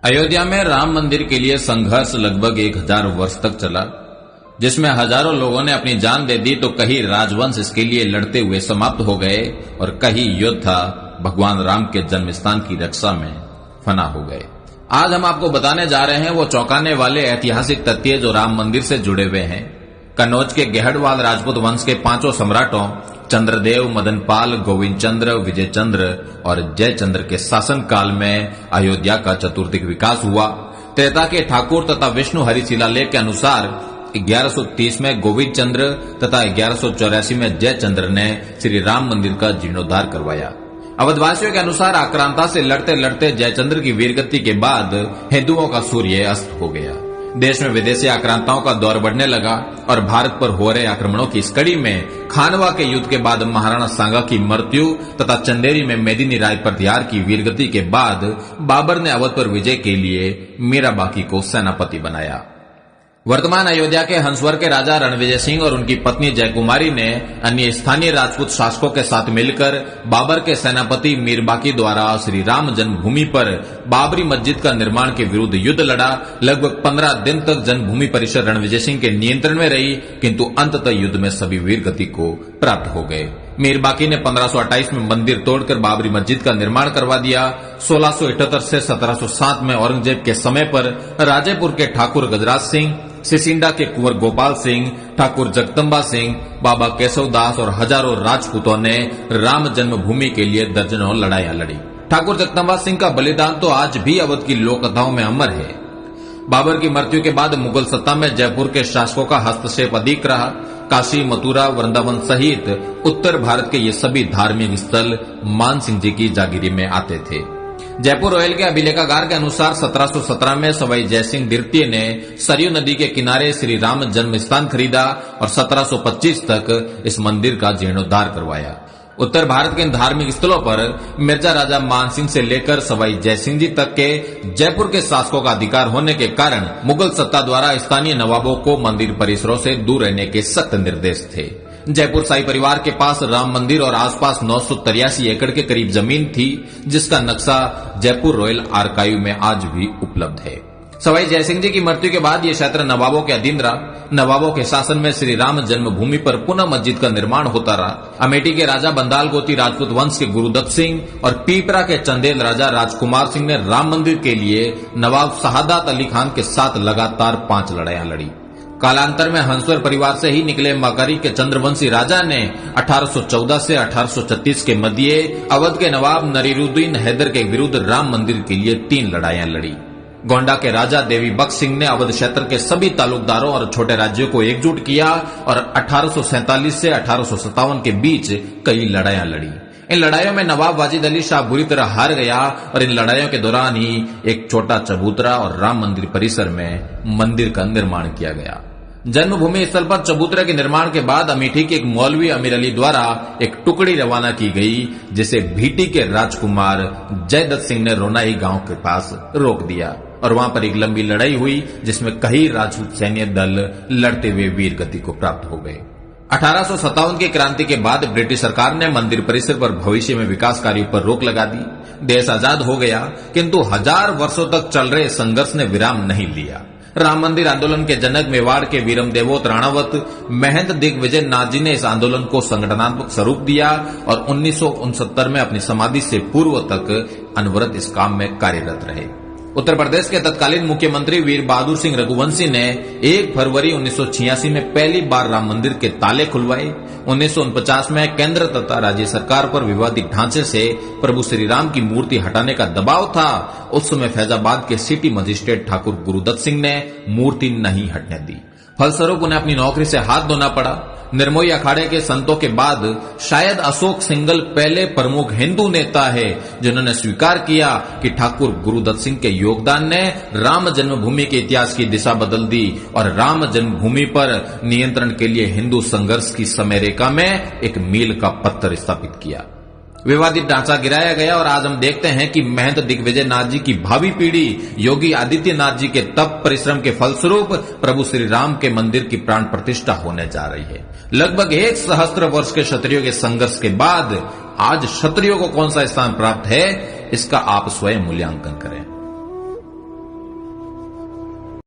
अयोध्या में राम मंदिर के लिए संघर्ष लगभग 1000 वर्ष तक चला, जिसमें हजारों लोगों ने अपनी जान दे दी तो कई राजवंश इसके लिए लड़ते हुए समाप्त हो गए और कई योद्धा भगवान राम के जन्म स्थान की रक्षा में फना हो गए। आज हम आपको बताने जा रहे हैं वो चौंकाने वाले ऐतिहासिक तथ्य जो राम मंदिर से जुड़े हुए हैं। कन्नौज के गहड़वाल राजपूत वंश के 5 सम्राटों चंद्रदेव, मदनपाल, गोविंद चंद्र, विजय चंद्र और जयचंद्र के शासन काल में अयोध्या का चतुर्दिक विकास हुआ। त्रेता के ठाकुर तथा विष्णु हरि शिलालेख के अनुसार 1130 में गोविंद चंद्र तथा 1184 में जयचंद्र ने श्री राम मंदिर का जीर्णोद्धार करवाया। अवधवासियों के अनुसार आक्रांता से लड़ते लड़ते जयचंद्र की वीरगति के बाद हिंदुओं का सूर्य अस्त हो गया। देश में विदेशी आक्रांताओं का दौर बढ़ने लगा और भारत पर हो रहे आक्रमणों की इस कड़ी में खानवा के युद्ध के बाद महाराणा सांगा की मृत्यु तथा चंदेरी में मेदिनी राय प्रत्याहार की वीरगति के बाद बाबर ने अवध पर विजय के लिए मीरा बाकी को सेनापति बनाया। वर्तमान अयोध्या के हंसवर के राजा रणविजय सिंह और उनकी पत्नी जयकुमारी ने अन्य स्थानीय राजपूत शासकों के साथ मिलकर बाबर के सेनापति मीरबाकी द्वारा श्री राम जन्मभूमि पर बाबरी मस्जिद का निर्माण के विरुद्ध युद्ध लड़ा। लगभग 15 दिन तक जन्मभूमि परिसर रणविजय सिंह के नियंत्रण में रही, किंतु अंततः युद्ध में सभी वीरगति को प्राप्त हो गए। मीरबाकी ने 1528 में मंदिर तोड़कर बाबरी मस्जिद का निर्माण करवा दिया। 1678 से 1707 में औरंगजेब के समय पर राजेपुर के ठाकुर गजराज सिंह, सिसिंडा के कुंवर गोपाल सिंह, ठाकुर जगदम्बा सिंह, बाबा केशवदास और हजारों राजपूतों ने राम जन्मभूमि के लिए दर्जनों लड़ाइयां लड़ी। ठाकुर जगदम्बा सिंह का बलिदान तो आज भी अवध की लोक कथाओं में अमर है। बाबर की मृत्यु के बाद मुगल सत्ता में जयपुर के शासकों का हस्तक्षेप अधिक रहा। काशी, मथुरा, वृंदावन सहित उत्तर भारत के ये सभी धार्मिक स्थल मान सिंह जी की जागीरी में आते थे। जयपुर रोयल के अभिलेखागार के अनुसार 1717 में सवाई जयसिंह द्वितीय ने सरयू नदी के किनारे श्री राम जन्म स्थान खरीदा और 1725 तक इस मंदिर का जीर्णोद्धार करवाया। उत्तर भारत के धार्मिक स्थलों पर मिर्जा राजा मानसिंह से लेकर सवाई जयसिंह जी तक के जयपुर के शासकों का अधिकार होने के कारण मुगल सत्ता द्वारा स्थानीय नवाबों को मंदिर परिसरों से दूर रहने के सख्त निर्देश थे। जयपुर शाही परिवार के पास राम मंदिर और आसपास 983 एकड़ के करीब जमीन थी, जिसका नक्शा जयपुर रॉयल आर्काइव में आज भी उपलब्ध है। सवाई जयसिंह जी की मृत्यु के बाद यह क्षेत्र नवाबों के अधीन रहा। नवाबों के शासन में श्री राम जन्मभूमि पर पुनः मस्जिद का निर्माण होता रहा। अमेठी के राजा बंदाल गोती राजपूत वंश के गुरुदत्त सिंह और पीपरा के चंदेल राजा राजकुमार सिंह ने राम मंदिर के लिए नवाब शहादत अली खान के साथ लगातार 5 लड़ाइयां लड़ी। कालांतर में हंसवर परिवार से ही निकले मकारी के चंद्रवंशी राजा ने 1814 से 1836 के मध्य अवध के नवाब नरीरुद्दीन हैदर के विरुद्ध राम मंदिर के लिए 3 लड़ाइयां लड़ी। गोंडा के राजा देवी बख्श सिंह ने अवध क्षेत्र के सभी तालुकदारों और छोटे राज्यों को एकजुट किया और 1847 से 1857 के बीच कई लड़ाइयां लड़ी। इन लड़ाइयों में नवाब वाजिद अली शाह बुरी तरह हार गया और इन लड़ाइयों के दौरान ही एक छोटा चबूतरा और राम मंदिर परिसर में मंदिर का निर्माण किया गया। जन्मभूमि स्थल पर चबूतरे के निर्माण के बाद अमेठी के एक मौलवी अमीर अली द्वारा एक टुकड़ी रवाना की गई, जिसे भीटी के राजकुमार जयदत्त सिंह ने रोनाई गांव के पास रोक दिया और वहां पर एक लंबी लड़ाई हुई, जिसमें कई राजपूत सैन्य दल लड़ते हुए वीर गति को प्राप्त हो गए। 1857 की क्रांति के बाद ब्रिटिश सरकार ने मंदिर परिसर पर भविष्य में विकास कार्यों पर रोक लगा दी। देश आजाद हो गया, किंतु 1000 वर्षों तक चल रहे संघर्ष ने विराम नहीं लिया। राम मंदिर आंदोलन के जनक मेवाड़ के वीरम देवोत राणावत महंत दिग्विजय नाथ जी ने इस आंदोलन को संगठनात्मक स्वरूप दिया और 1969 में अपनी समाधि से पूर्व तक अनवरत इस काम में कार्यरत रहे। उत्तर प्रदेश के तत्कालीन मुख्यमंत्री वीर बहादुर सिंह रघुवंशी ने 1 फरवरी 1986 में पहली बार राम मंदिर के ताले खुलवाए। 1949 में केंद्र तथा राज्य सरकार पर विवादित ढांचे से प्रभु श्री राम की मूर्ति हटाने का दबाव था। उस समय फैजाबाद के सिटी मजिस्ट्रेट ठाकुर गुरुदत्त सिंह ने मूर्ति नहीं हटने दी। फलस्वरूप उन्हें अपनी नौकरी से हाथ धोना पड़ा। निर्मोही अखाड़े के संतों के बाद शायद अशोक सिंघल पहले प्रमुख हिंदू नेता है जिन्होंने स्वीकार किया कि ठाकुर गुरुदत्त सिंह के योगदान ने राम जन्मभूमि के इतिहास की दिशा बदल दी और राम जन्मभूमि पर नियंत्रण के लिए हिंदू संघर्ष की समय रेखा में एक मील का पत्थर स्थापित किया। विवादित ढांचा गिराया गया और आज हम देखते हैं कि महंत दिग्विजय नाथ जी की भावी पीढ़ी योगी आदित्यनाथ जी के तप परिश्रम के फलस्वरूप प्रभु श्री राम के मंदिर की प्राण प्रतिष्ठा होने जा रही है। लगभग 1 सहस्त्र वर्ष के क्षत्रियों के संघर्ष के बाद आज क्षत्रियों को कौन सा स्थान प्राप्त है, इसका आप स्वयं मूल्यांकन करें।